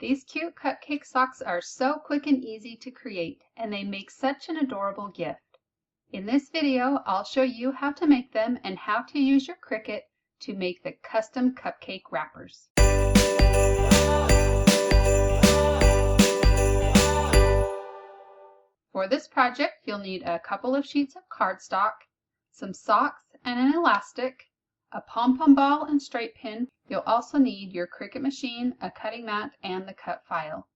These cute cupcake socks are so quick and easy to create, and they make such an adorable gift. In this video, I'll show you how to make them and how to use your Cricut to make the custom cupcake wrappers. For this project, you'll need a couple of sheets of cardstock, some socks and an elastic, a pom-pom ball and straight pin. You'll also need your Cricut machine, a cutting mat, and the cut file.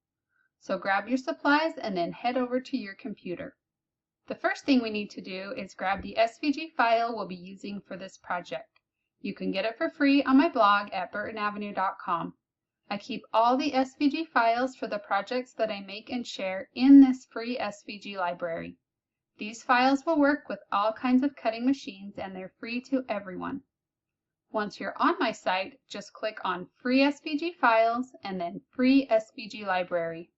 So grab your supplies and then head over to your computer. The first thing we need to do is grab the SVG file we'll be using for this project. You can get it for free on my blog at burtonavenue.com. I keep all the SVG files for the projects that I make and share in this free SVG library. These files will work with all kinds of cutting machines and they're free to everyone. Once you're on my site, just click on Free SVG Files and then Free SVG Library.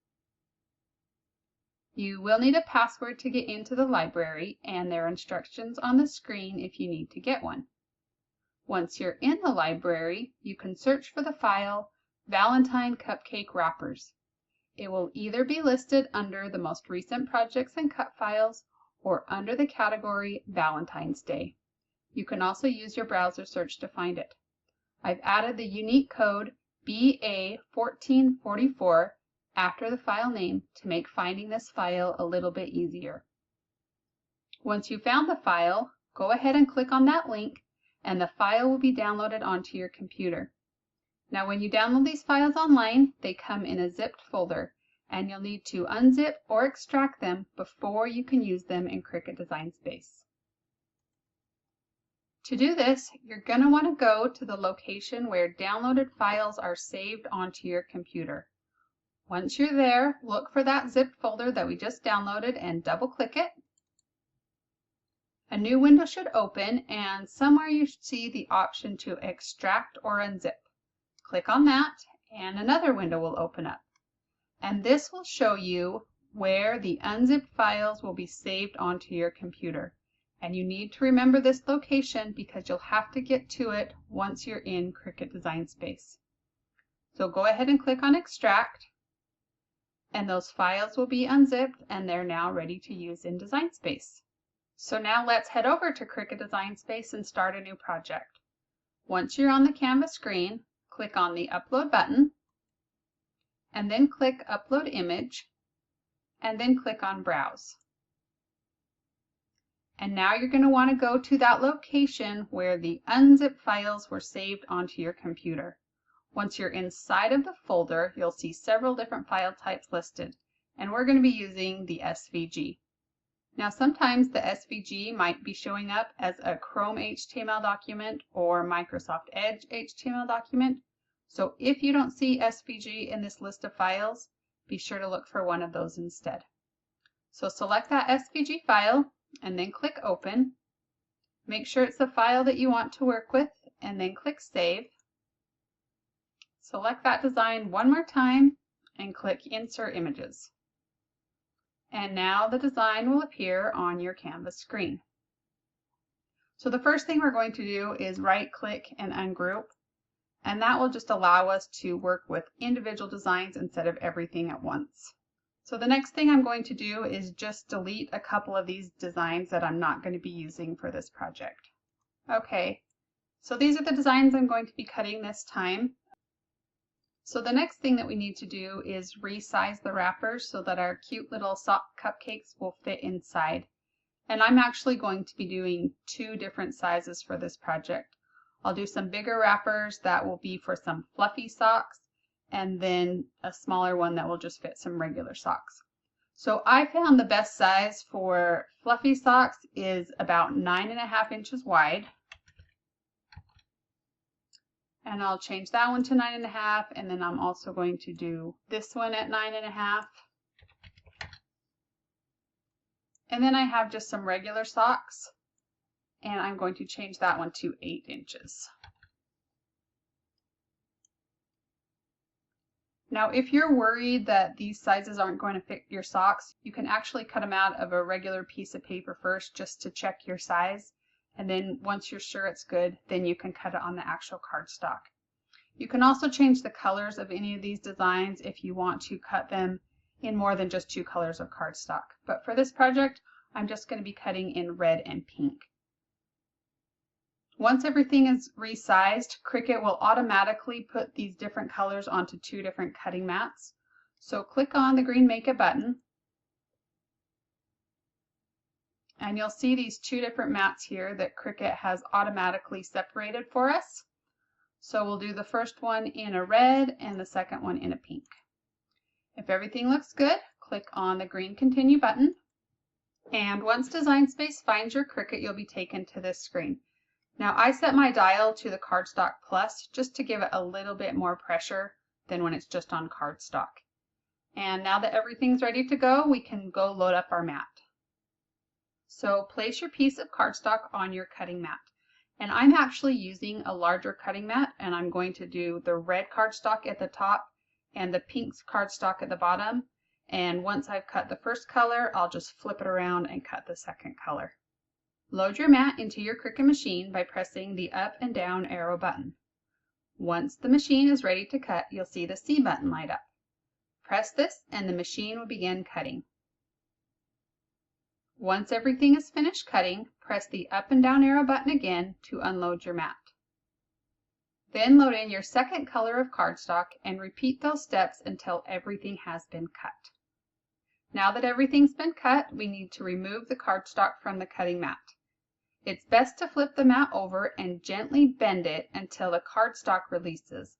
You will need a password to get into the library, and there are instructions on the screen if you need to get one. Once you're in the library, you can search for the file Valentine Cupcake Wrappers. It will either be listed under the most recent projects and cut files or under the category Valentine's Day. You can also use your browser search to find it. I've added the unique code BA1444 after the file name to make finding this file a little bit easier. Once you've found the file, go ahead and click on that link and the file will be downloaded onto your computer. Now when you download these files online, they come in a zipped folder and you'll need to unzip or extract them before you can use them in Cricut Design Space. To do this, you're going to want to go to the location where downloaded files are saved onto your computer. Once you're there, look for that zipped folder that we just downloaded and double click it. A new window should open and somewhere you should see the option to extract or unzip. Click on that and another window will open up. And this will show you where the unzipped files will be saved onto your computer. And you need to remember this location because you'll have to get to it once you're in Cricut Design Space. So go ahead and click on Extract, and those files will be unzipped and they're now ready to use in Design Space. So now let's head over to Cricut Design Space and start a new project. Once you're on the Canvas screen, click on the Upload button, and then click Upload Image, and then click on Browse. And now you're going to want to go to that location where the unzipped files were saved onto your computer. Once you're inside of the folder, you'll see several different file types listed, and we're going to be using the SVG. Now sometimes the SVG might be showing up as a Chrome HTML document or Microsoft Edge HTML document, so if you don't see SVG in this list of files, be sure to look for one of those instead. So select that SVG file, and then click Open. Make sure it's the file that you want to work with, and then click Save. Select that design one more time, and click Insert Images. And now the design will appear on your Canvas screen. So the first thing we're going to do is right-click and ungroup, and that will just allow us to work with individual designs instead of everything at once. So the next thing I'm going to do is just delete a couple of these designs that I'm not going to be using for this project. Okay, so these are the designs I'm going to be cutting this time. So the next thing that we need to do is resize the wrappers so that our cute little sock cupcakes will fit inside. And I'm actually going to be doing two different sizes for this project. I'll do some bigger wrappers that will be for some fluffy socks, and then a smaller one that will just fit some regular socks. So I found the best size for fluffy socks is about 9.5 inches wide. And I'll change that one to 9.5, and then I'm also going to do this one at 9.5. And then I have just some regular socks, and I'm going to change that one to 8 inches. Now, if you're worried that these sizes aren't going to fit your socks, you can actually cut them out of a regular piece of paper first just to check your size. And then once you're sure it's good, then you can cut it on the actual cardstock. You can also change the colors of any of these designs if you want to cut them in more than just 2 colors of cardstock. But for this project, I'm just going to be cutting in red and pink. Once everything is resized, Cricut will automatically put these different colors onto 2 different cutting mats. So click on the green Make a button, and you'll see these 2 different mats here that Cricut has automatically separated for us. So we'll do the first one in a red and the second one in a pink. If everything looks good, click on the green Continue button. And once Design Space finds your Cricut, you'll be taken to this screen. Now I set my dial to the Cardstock Plus just to give it a little bit more pressure than when it's just on cardstock. And now that everything's ready to go, we can go load up our mat. So place your piece of cardstock on your cutting mat. And I'm actually using a larger cutting mat, and I'm going to do the red cardstock at the top and the pink cardstock at the bottom. And once I've cut the first color, I'll just flip it around and cut the second color. Load your mat into your Cricut machine by pressing the up and down arrow button. Once the machine is ready to cut, you'll see the C button light up. Press this and the machine will begin cutting. Once everything is finished cutting, press the up and down arrow button again to unload your mat. Then load in your second color of cardstock and repeat those steps until everything has been cut. Now that everything's been cut, we need to remove the cardstock from the cutting mat. It's best to flip the mat over and gently bend it until the cardstock releases.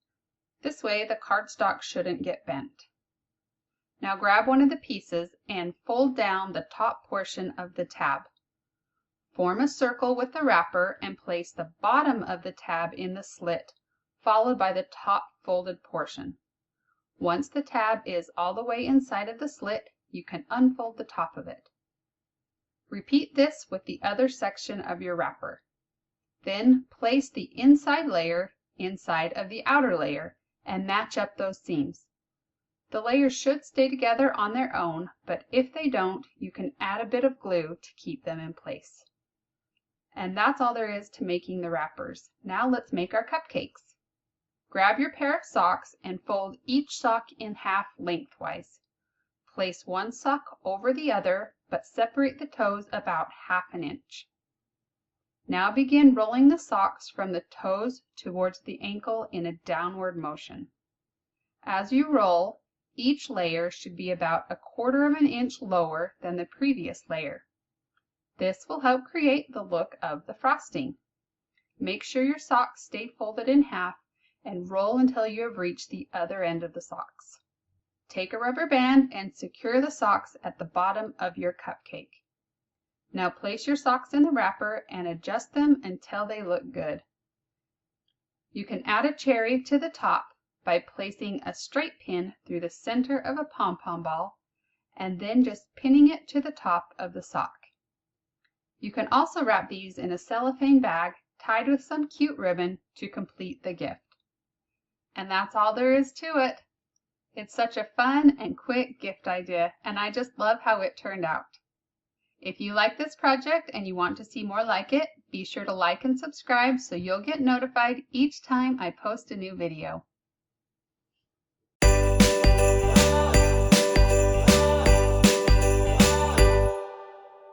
This way the cardstock shouldn't get bent. Now grab one of the pieces and fold down the top portion of the tab. Form a circle with the wrapper and place the bottom of the tab in the slit, followed by the top folded portion. Once the tab is all the way inside of the slit, you can unfold the top of it. Repeat this with the other section of your wrapper. Then place the inside layer inside of the outer layer and match up those seams. The layers should stay together on their own, but if they don't, you can add a bit of glue to keep them in place. And that's all there is to making the wrappers. Now let's make our cupcakes. Grab your pair of socks and fold each sock in half lengthwise. Place one sock over the other, but separate the toes about ½ inch. Now begin rolling the socks from the toes towards the ankle in a downward motion. As you roll, each layer should be about ¼ inch lower than the previous layer. This will help create the look of the frosting. Make sure your socks stay folded in half and roll until you have reached the other end of the socks. Take a rubber band and secure the socks at the bottom of your cupcake. Now place your socks in the wrapper and adjust them until they look good. You can add a cherry to the top by placing a straight pin through the center of a pom-pom ball and then just pinning it to the top of the sock. You can also wrap these in a cellophane bag tied with some cute ribbon to complete the gift. And that's all there is to it. It's such a fun and quick gift idea, and I just love how it turned out. If you like this project and you want to see more like it, be sure to like and subscribe so you'll get notified each time I post a new video.